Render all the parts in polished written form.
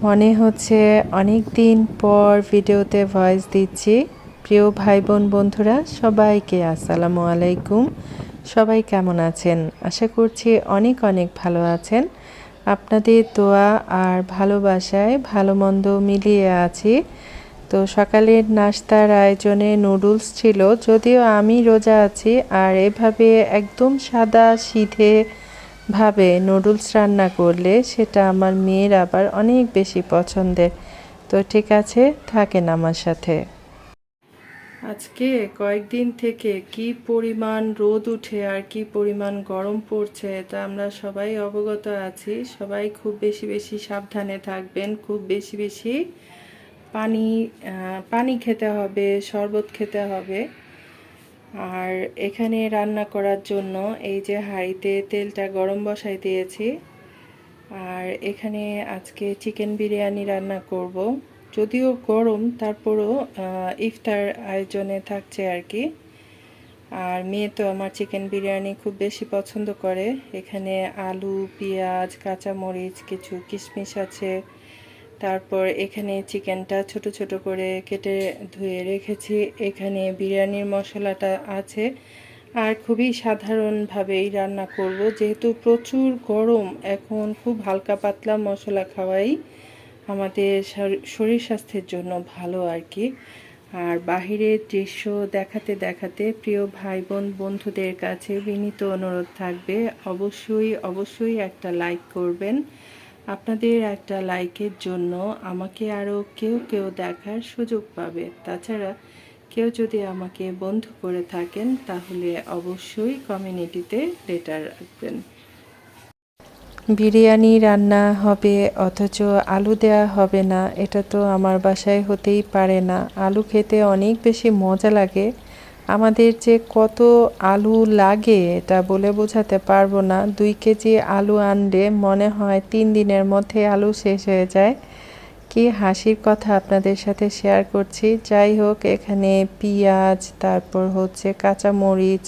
মনে হচ্ছে অনেক দিন পর ভিডিওতে ভয়েস দিচ্ছি। প্রিয় ভাই বোন বন্ধুরা সবাইকে আসসালামু আলাইকুম। সবাই কেমন আছেন? আশা করছি অনেক অনেক ভালো আছেন। আপনাদের দোয়া আর ভালোবাসায় ভালো মন্দ মিলিয়ে আছি। তো সকালের নাস্তার আয়োজনে নুডলস ছিল, যদিও আমি রোজা আছি আর এভাবে একদম সাদা সিধে ভাবে নুডলস রান্না করলে সেটা আমার মেয়ের আবার অনেক বেশি পছন্দের। তো ঠিক আছে, থাকেন আমার সাথে। আজকে কয়েকদিন থেকে কি পরিমাণ রোদ উঠে আর কি পরিমাণ গরম পড়ছে তা আমরা সবাই অবগত আছি। সবাই খুব বেশি বেশি সাবধানে থাকবেন, খুব বেশি বেশি পানি পানি খেতে হবে, শরবত খেতে হবে। আর এখানে রান্না করার জন্য এই যে হাঁড়িতে তেলটা গরম বসাই দিয়েছি। আর এখানে আজকে চিকেন বিরিয়ানি রান্না করব। যদিও গরম, তারপরও ইফতার আয়োজনে থাকছে আর কি। আর মেয়ে তো আমার চিকেন বিরিয়ানি খুব বেশি পছন্দ করে। এখানে আলু, পেঁয়াজ, কাঁচামরিচ, কিছু কিশমিশ আছে। তারপর এখানে চিকেনটা ছোট ছোট করে কেটে ধুয়ে রেখেছি। এখানে বিরিয়ানির মশলাটা আছে। আর খুবই সাধারণভাবেই রান্না করব, যেহেতু প্রচুর গরম। এখন খুব হালকা পাতলা মশলা খাওয়াই আমাদের শরীর স্বাস্থ্যের জন্য ভালো আর কি। আর বাহিরের দৃশ্য দেখাতে দেখাতে প্রিয় ভাই বোন বন্ধুদের কাছে বিনীত অনুরোধ থাকবে, অবশ্যই অবশ্যই একটা লাইক করবেন। আপনাদের একটা লাইকের জন্য আমাকে আরও কেউ কেউ দেখার সুযোগ পাবে। তাছাড়া কেউ যদি আমাকে বন্ধু করে থাকেন তাহলে অবশ্যই কমিউনিটিতে লেটার রাখবেন। বিরিয়ানি রান্না হবে অথচ আলু দেয়া হবে না, এটা তো আমার বাসায় হতেই পারে না। আলু খেতে অনেক বেশি মজা লাগে। আমাদের যে কত আলু লাগে এটা বলে বোঝাতে পারবো না। 2 কেজি আলু আনলে মনে হয় 3 দিনের মধ্যে আলু শেষ হয়ে যায়। কি হাসির কথা আপনাদের সাথে শেয়ার করছি। যাই হোক, এখানে পেঁয়াজ, তারপর হচ্ছে কাঁচামরিচ,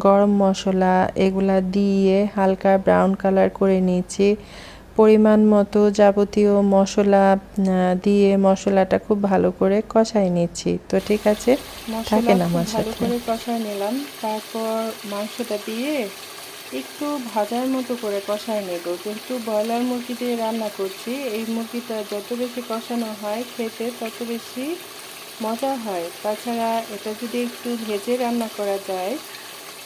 গরম মশলা এগুলা দিয়ে হালকা ব্রাউন কালার করে নিয়েছি। পরিমাণ মতো যাবতীয় মশলা দিয়ে মশলাটা খুব ভালো করে কষাই নিচ্ছি। তো ঠিক আছে, থাকেন আমার সাথে। ভালো করে কষাই নিলাম। তারপর মাংসটা দিয়ে একটু ভাজার মতো করে কষায় নেব। যেহেতু ব্রয়লার মুরগি দিয়ে রান্না করছি, এই মুরগিটা যত বেশি কষানো হয় খেতে তত বেশি মজা হয়। তাছাড়া এটা যদি একটু ভেজে রান্না করা যায়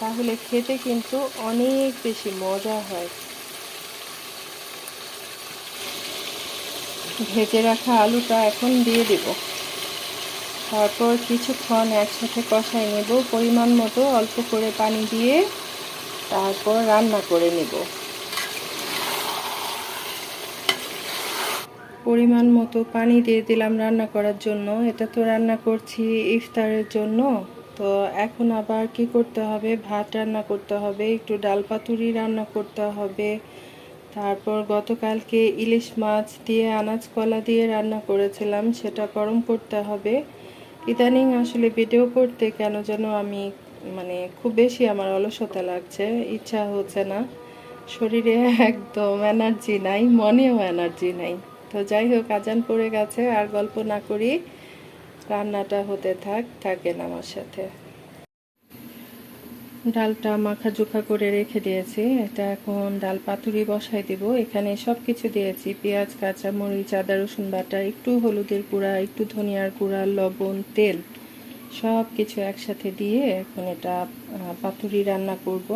তাহলে খেতে কিন্তু অনেক বেশি মজা হয়। ভেজে রাখা আলুটা এখন দিয়ে দেব। তারপর কিছুক্ষণ একসাথে কষাই নেব, পরিমাণ মতো অল্প করে পানি দিয়ে তারপর রান্না করে নেব। পরিমাণ মতো পানি দিয়ে দিলাম রান্না করার জন্য। এটা তো রান্না করছি ইফতারের জন্য। তো এখন আবার কি করতে হবে, ভাত রান্না করতে হবে, একটু ডাল পাতুরি রান্না করতে হবে। তারপর গতকালকে ইলিশ মাছ দিয়ে আনাজ কলা দিয়ে রান্না করেছিলাম, সেটা গরম করতে হবে। ইদানিং আসলে ভিডিও করতে কেন যেন আমি খুব বেশি আমার অলসতা লাগছে, ইচ্ছা হচ্ছে না। শরীরে একদম এনার্জি নাই, মনেও এনার্জি নাই। তো যাই হোক, আজান পড়ে গেছে, আর গল্প না করি, রান্নাটা হতে থাকেন আমার সাথে। ডালটা মাখাজোখা করে রেখে দিয়েছি। এটা এখন ডাল পাতুরি বসাই দিব। এখানে সব কিছু দিয়েছি, পেঁয়াজ, কাঁচামরিচ, আদা রসুন বাটা, একটু হলুদের গুঁড়া, একটু ধনিয়ার গুঁড়া, লবণ, তেল, সব কিছু একসাথে দিয়ে এখন এটা পাতুরি রান্না করব।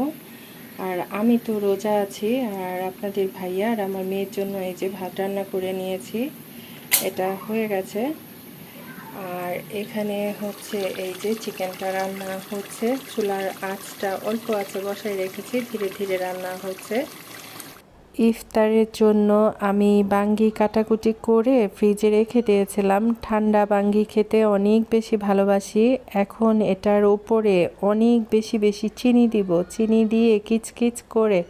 আর আমি তো রোজা আছি, আর আপনাদের ভাইয়া আর আমার মেয়ের জন্য এই যে ভাত রান্না করে নিয়েছি, এটা হয়ে গেছে। আর এখানে হচ্ছে এই যে চিকেনটা রান্না হচ্ছে, চুলার আঁচটা অল্প আঁচে বসায় রেখেছি, ধীরে ধীরে রান্না হচ্ছে। ইফতারের জন্য আমি বাঙ্গি কাটাকুটি করে ফ্রিজে রেখে দিয়েছিলাম। ঠান্ডা বাঙ্গি খেতে অনেক বেশি ভালোবাসি। এখন এটার উপরে অনেক বেশি বেশি চিনি দিব। চিনি দিয়ে কিচকিচ করে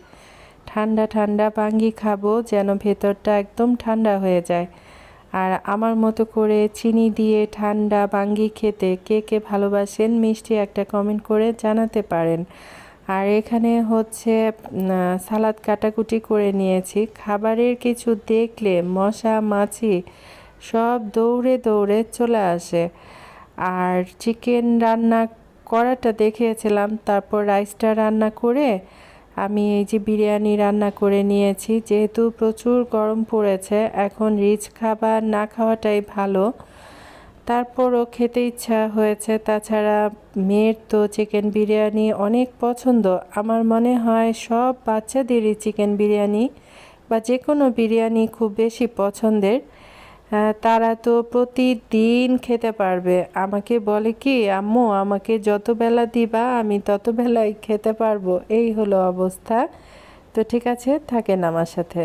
ঠান্ডা ঠান্ডা বাঙ্গি খাবো, যেন ভেতরটা একদম ঠান্ডা হয়ে যায়। আর আমার মতো করে চিনি দিয়ে ঠান্ডা বাঙ্গি খেতে কে কে ভালোবাসেন মিষ্টি একটা কমেন্ট করে জানাতে পারেন। আর এখানে হচ্ছে সালাদ কাটাকুটি করে নিয়েছি। খাবারের কিছু দেখলে মশা মাছি সব দৌড়ে দৌড়ে চলে আসে। আর চিকেন রান্না করাটা দেখিয়েছিলাম, তারপর রাইসটা রান্না করে আমি এই যে বিরিয়ানি রান্না করে নিয়েছি। যেহেতু প্রচুর গরম পড়েছে, এখন রিচ খাবার না খাওয়াটাই ভালো, তারপরও খেতে ইচ্ছা হয়েছে। তাছাড়া মেয়ের তো চিকেন বিরিয়ানি অনেক পছন্দ। আমার মনে হয় সব বাচ্চাদেরই চিকেন বিরিয়ানি বা যে কোনো বিরিয়ানি খুব বেশি পছন্দের। তারা তো প্রতিদিন খেতে পারবে। আমাকে বলে কি, আম্মু আমাকে যত বেলা দিবা আমি তত বেলাই খেতে পারবো, এই হলো অবস্থা। তো ঠিক আছে, থাকেন আমার সাথে।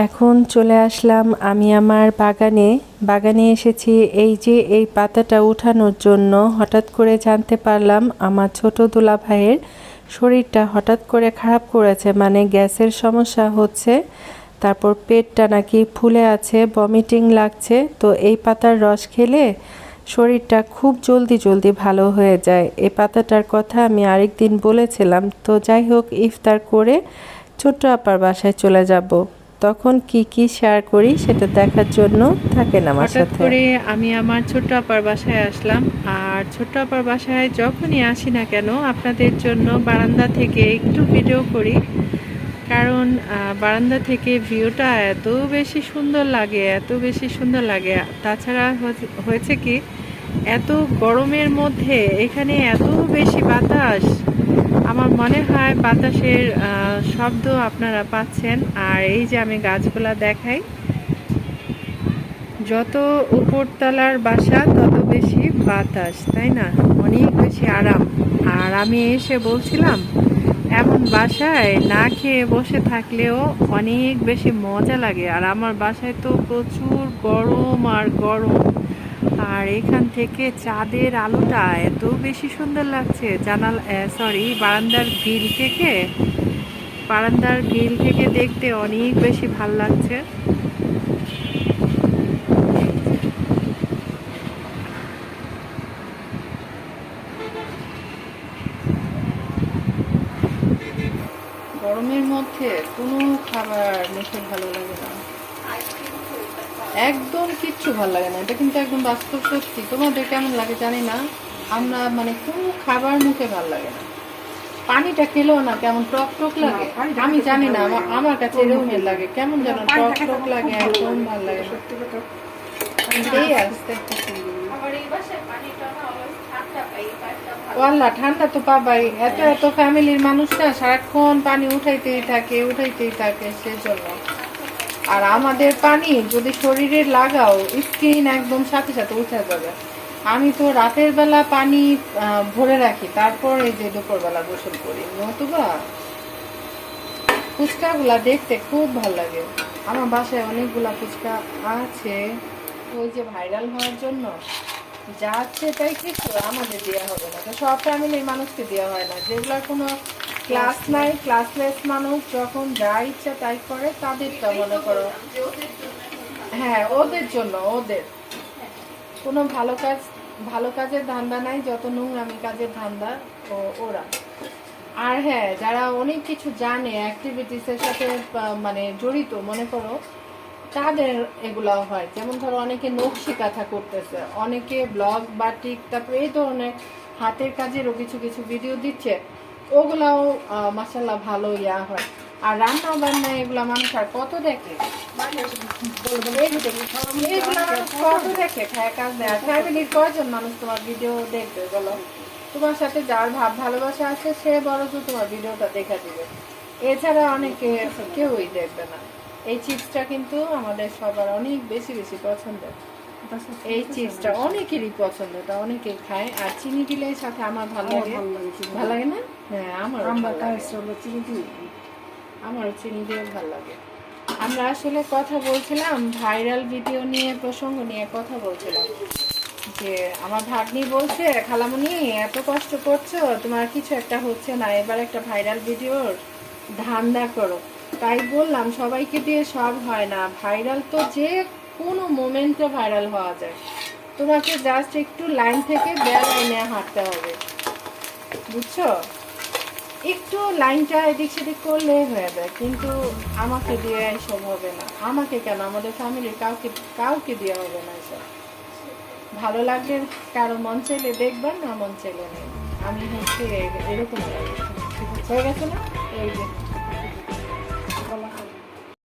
এখন চলে আসলাম আমি আমার বাগানে এসেছি এই যে এই পাতাটা উঠানোর জন্য। হঠাৎ করে জানতে পারলাম আমার ছোট দুলাভাইয়ের শরীরটা হঠাৎ করে খারাপ করেছে, মানে গ্যাসের সমস্যা হচ্ছে, তারপর পেটটা নাকি ফুলে আছে, ভমিটিং লাগছে। তো এই পাতার রস খেলে শরীরটা খুব জলদি জলদি ভালো হয়ে যায়। এই পাতাটার কথা আমি আরেকদিন বলেছিলাম। তো যাই হোক, ইফতার করে ছোট্ট আপার বাসায় চলে যাব। তখন কি কি শেয়ার করি সেটা দেখার জন্য থাকেন আমার সাথে। হঠাৎ করে আমি আমার ছোট্ট আপার বাসায় আসলাম। আর ছোট্ট আপার বাসায় যখনই আসি না কেন আপনাদের জন্য বারান্দা থেকে একটু ভিডিও করি, কারণ বারান্দা থেকে ভিউটা এত বেশি সুন্দর লাগে, এত বেশি সুন্দর লাগে। তাছাড়া হয়েছে কি, এত গরমের মধ্যে এখানে এত বেশি বাতাস, আমার মনে হয় বাতাসের শব্দ আপনারা পাচ্ছেন। আর এই যে আমি গাছগুলা দেখাই, যত উপরতলার বাসা তত বেশি বাতাস, তাই না? অনেক বেশি আরাম। আর আমি এসে বলছিলাম, এমন বাসায় না খেয়ে বসে থাকলেও অনেক বেশি মজা লাগে। আর আমার বাসায় তো প্রচুর গরম আর গরম। আর এখান থেকে চাঁদের আলোটা এত বেশি সুন্দর লাগছে বারান্দার গ্রিল থেকে দেখতে অনেক বেশি ভাল লাগছে। গরমের মধ্যে কোনো খাবার মুখে ভালো লাগে না, একদম কিচ্ছু ভালো লাগে না। এটা কিন্তু একদম বাস্তব সত্যি। তোমাদের কেমন লাগে জানি না, আমরা মানে কোনো খাবার মুখে ভালো লাগে না। পানিটা খেলেও না কেমন টক টক লাগে, আমি জানি না, আমার কাছে এরকমের লাগে, কেমন যেন টক টক লাগে, একদম ভালো লাগে সত্যি কথা। এই আসতে ওয়াল্লা ঠান্ডা তো পাবাই, এত এত ফ্যামিলির মানুষটা সারাক্ষণ পানি উঠাইতেই থাকে সেজন্য। আর আমাদের পানি যদি শরীরে লাগাও, স্কিন একদম সাথে সাথে উঠে যাবে। আমি তো রাতের বেলা পানি ভরে রাখি, তারপর এই যে দুপুরবেলা গোসল করি। নতুবা ফুচকাগুলা দেখতে খুব ভালো লাগে। আমার বাসায় অনেকগুলা ফুচকা আছে, ওই যে ভাইরাল হওয়ার জন্য যা আছে তাই কিছু আমাদের দেওয়া হবে না, সব ফ্যামিলির মানুষকে দেওয়া হয় না। যেগুলা কোনো ক্লাস নাই, ক্লাসলেস মানুষ যখন যা ইচ্ছা তাই করে, তাদেরটা মনে করো। হ্যাঁ, ওদের জন্য, ওদের কোনো ভালো কাজের ধান্দা নাই, যত নোংরামি কাজের ধান্দা ওরা। আর হ্যাঁ, যারা অনেক কিছু জানে, অ্যাক্টিভিটিসের সাথে মানে জড়িত মনে করো, তাদের এগুলাও হয়। যেমন ধরো অনেকে নকশি কাঁথা করতেছে, অনেকে ব্লগ বাটিক, তারপরে এই ধরনের হাতের কাজেরও কিছু কিছু ভিডিও দিচ্ছে, ওগুলাও মাশাআল্লাহ ভালো ইয়া হয়। আর রান্না বান্না এগুলা মানুষ আর কত দেখে, কত দেখে খায় কাজ দেয়। ফ্যামিলির কয়জন মানুষ তোমার ভিডিও দেখবে বলো? তোমার সাথে যার ভালোবাসা আছে সে বড় তো তোমার ভিডিওটা দেখা দিবে, এছাড়া অনেকে কেউই দেখবে না। এই চিপসটা কিন্তু আমাদের সবার অনেক বেশি বেশি পছন্দের। এই চিপসটা অনেকেরই পছন্দ, এটা অনেকেই খায়। আর চিনি দিলে সাথে আমার ভালো লাগে, ভালো লাগে না? হ্যাঁ, আমারও চিনি দিয়ে ভালো লাগে। আমরা আসলে কথা বলছিলাম ভাইরাল ভিডিও নিয়ে, প্রসঙ্গ নিয়ে কথা বলছিলাম, যে আমার ভাগ্নি বলছে, খালামণি এত কষ্ট করছো, তোমার কিছু একটা হচ্ছে না, এবার একটা ভাইরাল ভিডিওর ধান্দা করো। তাই বললাম সবাইকে দিয়ে সব হয় না, ভাইরাল তো যে কোনো মোমেন্টে ভাইরাল হওয়া যায়। তোমাকে জাস্ট একটু লাইন থেকে বের লাইনে হাঁটতে হবে, বুঝছো? একটু লাইনটা এদিক সেদিক করলে হয়ে যায়, কিন্তু আমাকে দিয়ে এইসব হবে না। আমাকে কেন, আমাদের ফ্যামিলির কাউকে কাউকে দিয়ে হবে না এসব। ভালো লাগলে কারো মন চাইলে দেখবেন, না মন চাইলে নেই। আমি হচ্ছে এরকম হয়ে গেছে না, এই যে